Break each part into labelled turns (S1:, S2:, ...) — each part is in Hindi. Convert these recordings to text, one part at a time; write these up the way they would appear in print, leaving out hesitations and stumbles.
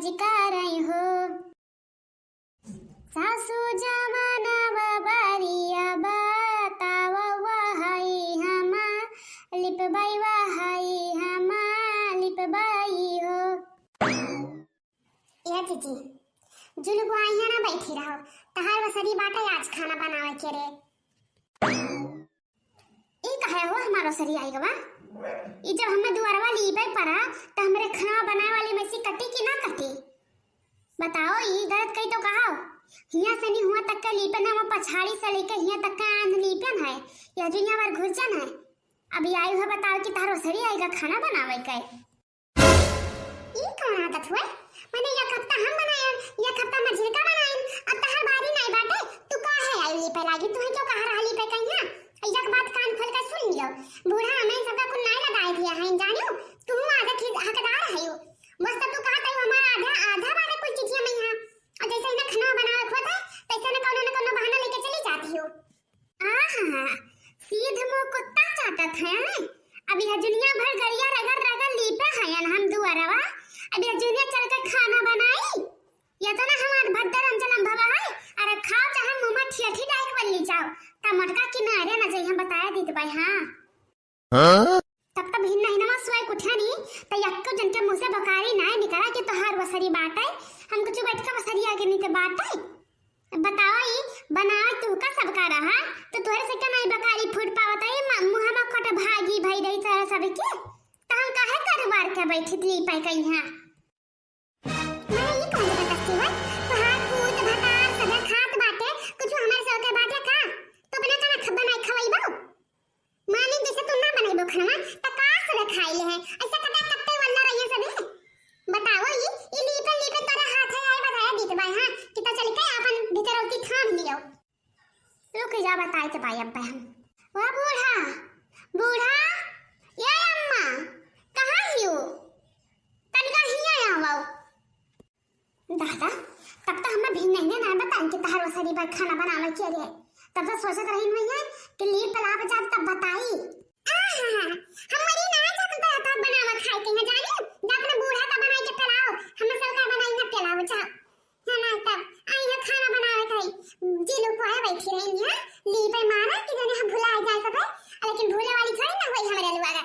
S1: काज करई हो। सासू जमाना बारिया बताव वहाई हमा लिपबाई वहाई हमा लिपबाई हो। या जीजी जुलू को आई है ना बैठी रहो, तहार वसरी बाटा आज खाना बनावे के रे। ई कहे हो हमारो सरी आई गवा, ई जब हमें दुआरवा लीबे पड़ा तो हमरे खाना बनाए वाली में से कटी कि ना कटी बताओ। ई गलत कही तो कहो, हिया से नहीं हुआ तक का लीपन है, वो पछाड़ी से लेके हिया तक का आंध लीपन है या जो यहाँ बार घुसजन है। अभी आई हो बताओ कि तारो सरी आएगा खाना बनावे के। ई कौन आदत हुए, मैंने एक हफ्ता हम बनाए एक हफ्ता में झिलका बनाए, अब तहार बारी नहीं बाटे तू काहे आई लीपे लागी, तू क्यों कह रहा लीपे कहिया। एक बात कान खोल कर सुन लियो, बूढ़ा हमें सबका कुछ नहीं लगाए दिया है जानियो, तू आधा की हकदार है यो। मस्त तू कहत है हमारा आधा आधा बारे कोई चीज में यहां, और जैसे इन्हें खाना बनावे खोत है तैसे न कोनो बहाना लेके चली जाती हो। आहा सीध मुंह कुत्ता चाटत है। अभी दुनिया भर गरिया रगड़ रगड़ लीपे हैं हम दुआरवा, अभी दुनिया चल के खाना बनाई या तो ना हमार भद्दर अंचलम भवा है। अरे खाओ चाहे मुंह में ठेठी डाइक बल्ली जाओ टमाटर किनारे न जाई हम बताया दीत भाई। हां तब तक भिन्न नहीं नवा सोए कुठानी त यक्को जन के मुंह से बकारी ना निकला कि तोहार वसरी बाटे, हम कुछ बैठ के वसरी आगे नहीं ते बाटे। बताओ ई बनाओ तू का सब का रहा तो तोरे से कनाई बकारी फूट पावत है मुंह में खट भागी भई रही तरह सब के त हम काहे करवार के बैठी ली पाई कहीं। हां मैं ये कौन बताती है तोहार पूत भतार सब खात बाटे कुछ हमारे से के बाटे का तो बिना खाना खब्बा नहीं खवाईबो मानी जैसे तू ना बनाईबो खाना त का से खाई ले है ऐसा कदा कत्ते वल्ला रहिए सब। बताओ ई लीपे लीपे तोरा हाथ है आई बताया दीत भाई। हां कि त चल के अपन भीतरौती थाम लियो, रुक जा बताई त भाई अब हम। वाह बूढ़ा बूढ़ा ये अम्मा कहां हियो तनिका हिया आवो। दादा तब तक हमें भी नहीं ना बताएं कि तहार वसरी पर खाना बनावे के रे, तब तो सोचत रही हुई है कि लीप पला पे जब तब बताई। आहा हमारी ना जात तो तब बनावा खाए के ना जाने अपने बूढ़ा का बनाई के पिलाओ, हम सब का बनाई ना पिलाओ जा है ना। तब आई है खाना बनावे खाई जी लोग को है बैठी रही है लीप पे मारा कि जने हम भुला जाए सब, लेकिन भूले वाली थोड़ी ना होई हमारे अलवारा।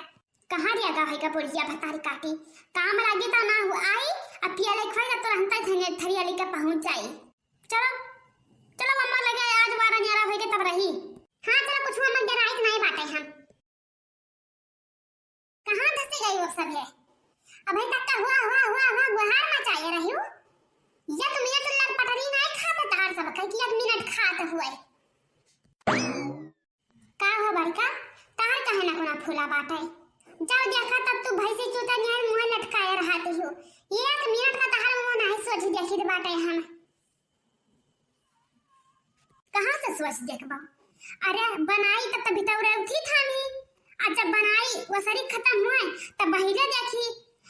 S1: कहां रिया गा है का पुड़िया भतारी काटी काम लागे तो ना आई अब पियाले खाई तो रहता थने थरिया लेके पहुंच जाई। चलो चलो मम्मा लगे आज बारा न्यारा होई के तब रही। हां चलो कुछ मम्मा डराई नहीं बाटे हम कहां धसे गई वो सब है अभी तक का हुआ गुहार मचाए रही हूं। या तुम ये तो लग पटरी नहीं खाता तार सब कह कि 1 मिनट खात हुए का हो बड़का तार कहे ना कोना फूला बाटे जाओ देखा तब तू भैंसी चूता न्यार मुंह लटकाए रहती हो 1 मिनट का तार मुंह नहीं सोच देखी बाटे हम कहां से सोच देखबा। अरे बनाई तब भीतर उठी थामी आज जब बनाई वो सारी खत्म हुए तब बहिरे देखी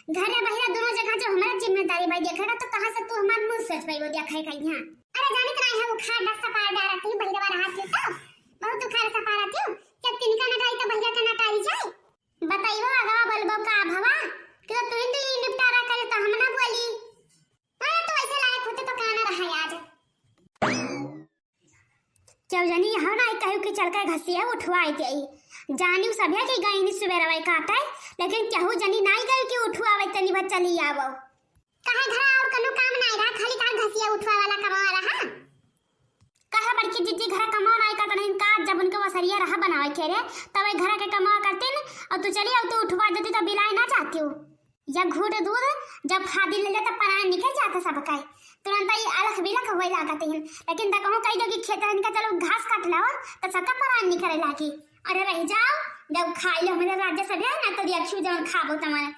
S1: घर या बहिरा दोनों जगह जो हमारा जिम्मेदारी भाई देखेगा तो कहां से तू हमार मुंह सोच भाई वो देखे कहीं। हां अरे जाने तो नहीं है वो खा डस सपार डालती बहिरा वाला हाथ तो बहुत दुखार सपारती हूं जब तिनका नटाई तो बहिरा का नटाई जाए। बताइयो अगवा बोलबो का भवा कि तू इंद निपटारा करे तो हम ना बोली अरे तो ऐसे लायक होते तो काना रहा आज क्यों जानी यहां ना कहू कि चल कर घसिया उठवाई के जानी सभे के गई नि सुबेरवाई काटे लेकिन केहू जनी नहीं गई कि उठवावे तनी बच्चा ली आवो काहे घर और कनो काम नहीं रहा खाली का घसिया उठवा वाला कमावा रहा कहा बड़की दीदी घर कमाओ नहीं का नहीं का जब उनके वसरिया रहा बनावे के रे तब घर के कमावा करते न और तू चली अब तो उठवा देती तो बिलाई ना चाहती हूं या घूट दूध जब खादी ले लेता परान निकल जाता सब का तुरंत ही अलग बिलक होई लागते हैं लेकिन त कहूं कह दो कि खेत इनका चलो घास काट लाओ तो सबका परान निकले लागी। अरे रह जाओ जब खाई लो हमारे राज्य सब है ना तो देखियो जब खाबो तुम्हारा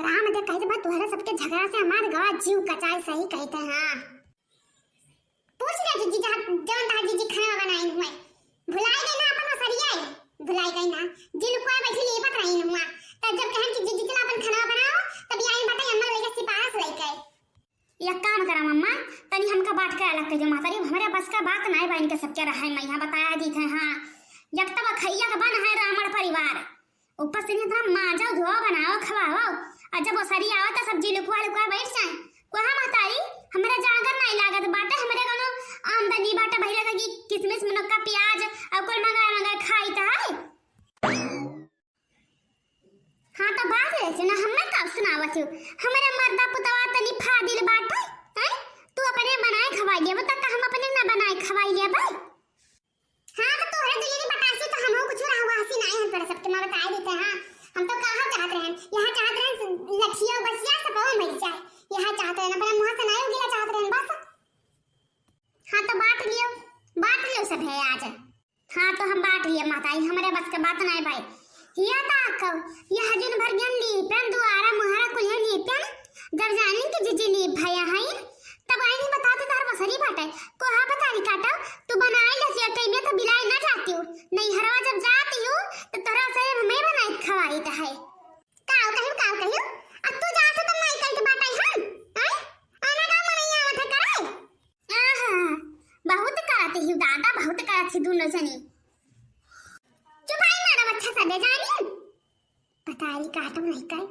S1: राम दे कहते बात तोहरा सबके झगड़ा से हमार गवा जीव कचाई सही कहते हैं। हां पूछ ले जीजी जौन ता जीजी खाना बनाई हुए भुलाई गई ना अपन सरिया भुलाई गई ना दिल को बैठी ले पत रही हुआ तब जब कहन कि जीजी चला अपन खाना बनाओ तब आई बता अम्मा लेके सिपास लेके या काम करा मम्मा तनी हमका बात के अलग के जो मातारी हमारे बस का बात नहीं बहन के सबके रहा है मैं यहां बताया दी थे। हां जब तक खैया का बन है रामड़ परिवार ऊपर से नहीं माजा धो बनाओ खवाओ और जब वो सरी आवत सब्जी लुकवा लुकवा बैठ जाए कोहा महतारी हमरा जागर नहीं लागत बाटे, हमरे कोनो आमदनी बाटे भइला का कि किसमिस मुनक्का प्याज और कोई मंगा खाई त है। हां तो बात है ना, हमें कब सुनावत हो हमरे मर्दा पुतवा तनी फादिल बाटे हैं, तू अपने बनाए खवाई ले बता, हम अपने ना बनाए खवाई ले भाई। हां तो तोहरे दिली बतासी तो हमहु कुछ रहा हसी नहीं है तोरे सबके मैं बता देते। हां हम तो कहां चाहत रहे, यहां चाहत रहे लठिया बसिया सब मर जाए, यहां चाहत रहे अपने मुंह से नहीं गिला चाहत रहे बस। हां तो बांट लियो सब है आज। हां तो हम बांट लिए माताई, हमारे बस के बात नहीं भाई। हिया ताकव यह दिन भर ज्ञान ली पेन दुआरा मुहारा कुल्हे ली पेन, जब जानी कि जीजी ली भैया है तब आई नहीं बताते तार बसरी बाटे को हा बतारी काटा तू बनाई लसिया कई में तो बिलाई ना जाती हूं, नहीं हरवा जब जाती हूं तो तोरा से मैं बनाई खवाई त है। काव कहियो अब तू जात तो नहीं कई बाटाई हम हैं, आना का मनैया मत करे। आहा बहुत कराते ही दादा, बहुत कराते दोनों जनी। चुप आई मारा बच्चा सब जानी बताई काटम नहीं कर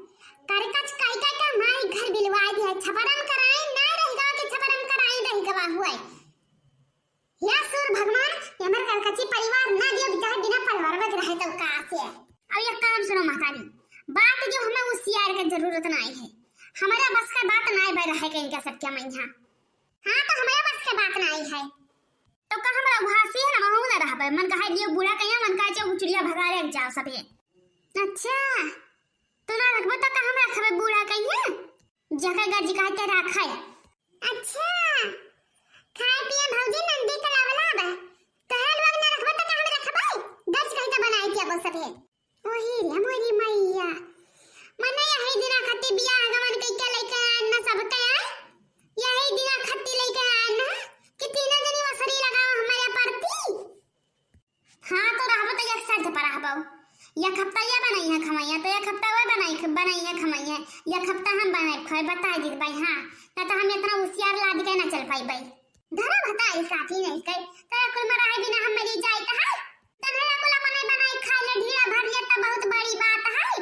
S1: करे कच काई का माई घर बिलवाई दिया, छपरम कराए ना रहेगा कि छपरम कराए रहेगा हुए। या सुर भगवान हमर कलकची परिवार ना दियो बिचारे बिना परिवार में रहे तो का से। अब ये काम सुनो माताजी, बात जो हमें उस यार की जरूरत नहीं है, हमारा बस का बात नहीं बह रहा है कहीं का सब क्या मैया। हां तो हमारा बस का बात नहीं है तो का हमरा घासी है ना महू ना रहबे, मन कहे लियो बूढ़ा कहिया मन कहे चो चिड़िया भगा रे जाओ सबे। अच्छा तू ना रखबो तो का हमरा खबे बूढ़ा कहिया जगह गज कहते रखे। अच्छा खाए पिए भौजी नंदी के लावला बे तहल वग ना रखबो तो का हम रखबे गज कहते बनाई के बो सबे। ओही रे मोरी मैया मने यही दिना खती बियाह गमन कई के लेके आना सब के यही दिना खती लेके आना कि तीन दिन वसरी लगाओ हमारे परती। हां तो रहबो तो एक साथ पर रहबो, एक हफ्ता ये बनाई है खमैया तो एक हफ्ता वो बनाई है खमैया, एक हफ्ता हम बनाए खाए बता दी भाई। हां ना तो हम इतना होशियार लाद के ना चल पाई भाई, धरा बताई साथी नहीं कई तो कुल मराए बिना हम मरी जाए तो है तनरा कुल अपने बनाई खा ले ढीला भर ले तो बहुत बड़ी बात है।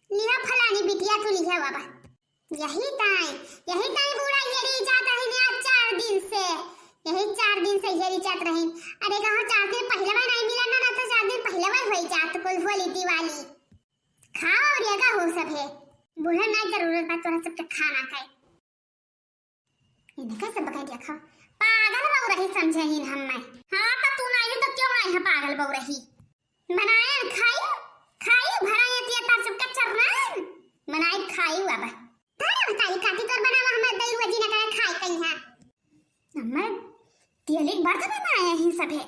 S1: लिहा फलानी बिटिया तू लिहा बाबा, यही टाइम बूढ़ा हेरी जाता है ने 4 दिन से, यही 4 दिन से हेरी जात रही। अरे कहां 4 दिन पहले में नहीं मिला ना तो 4 दिन पहले में होई जात कुल होली दिवाली खाओ और ये का हो सब है बूढ़ा ना जरूरत है तोरा सबके खाना खाए इनका सब कह दिया खाओ पागल बौ रही समझे ही हम मैं। हां तो तू नहीं तो क्यों नहीं है पागल बौ रही, बनाए खाई भराए तिया तार सबके चरनान बनाए खाई बाबा धरे बताई काटी कर बनावा हमर दई रोजी ना करे खाई कहीं है हमर तियलिक बर्तन बनाए ही सब है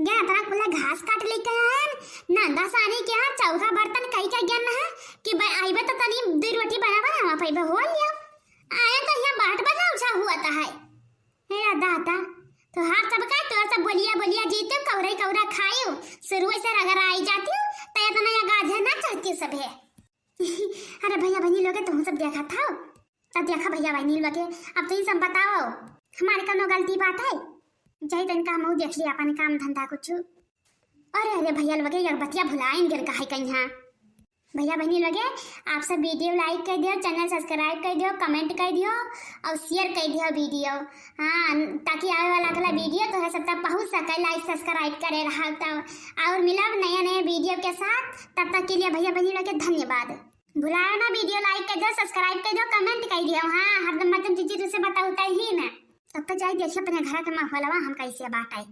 S1: गया तना कुला घास काट लेके आन नंदा सानी के हां चौका बर्तन कई का ज्ञान है कि भाई आइबे तो तनी दई रोटी बनावा पाइबे हो लियो आया तो यहां बाट बनाऊ सा हुआ ता है हे दादा तो हार सब का तो सब बोलिया जीते कौरा खायो शुरू से अगर आई जाती हूं तो इतना या गाझा ना चाहती सब है। अरे भैया बहनी लोगे तुम सब देखा था तब देखा भैया बहनी लोगे अब तुम सब बताओ हमारे कोनो गलती बात है जय तन का हम देख लिया अपन काम धंधा कुछ। अरे भैया लोगे यार बतिया भुलाएं गिर का है कहीं। हां भैया बहनी लोगे आप सब वीडियो लाइक कर दियो, चैनल सब्सक्राइब कर दियो, कमेंट कर दियो और शेयर कर दियो वीडियो। हां ताकि आने वाला अगला वीडियो तो है सब तक पहुंच सके, लाइक सब्सक्राइब करे रहा तो और मिलब नए वीडियो के साथ। तब तक के लिए भैया बहनी लोगे धन्यवाद। भुलाओ ना वीडियो लाइक कर दो, सब्सक्राइब कर दो, कमेंट कर दियो। हां हरदम मतलब चीज तुझसे बताऊता ही ना तब तो जाए देखिए अपने घर के माहौलवा हम कैसे बात आई।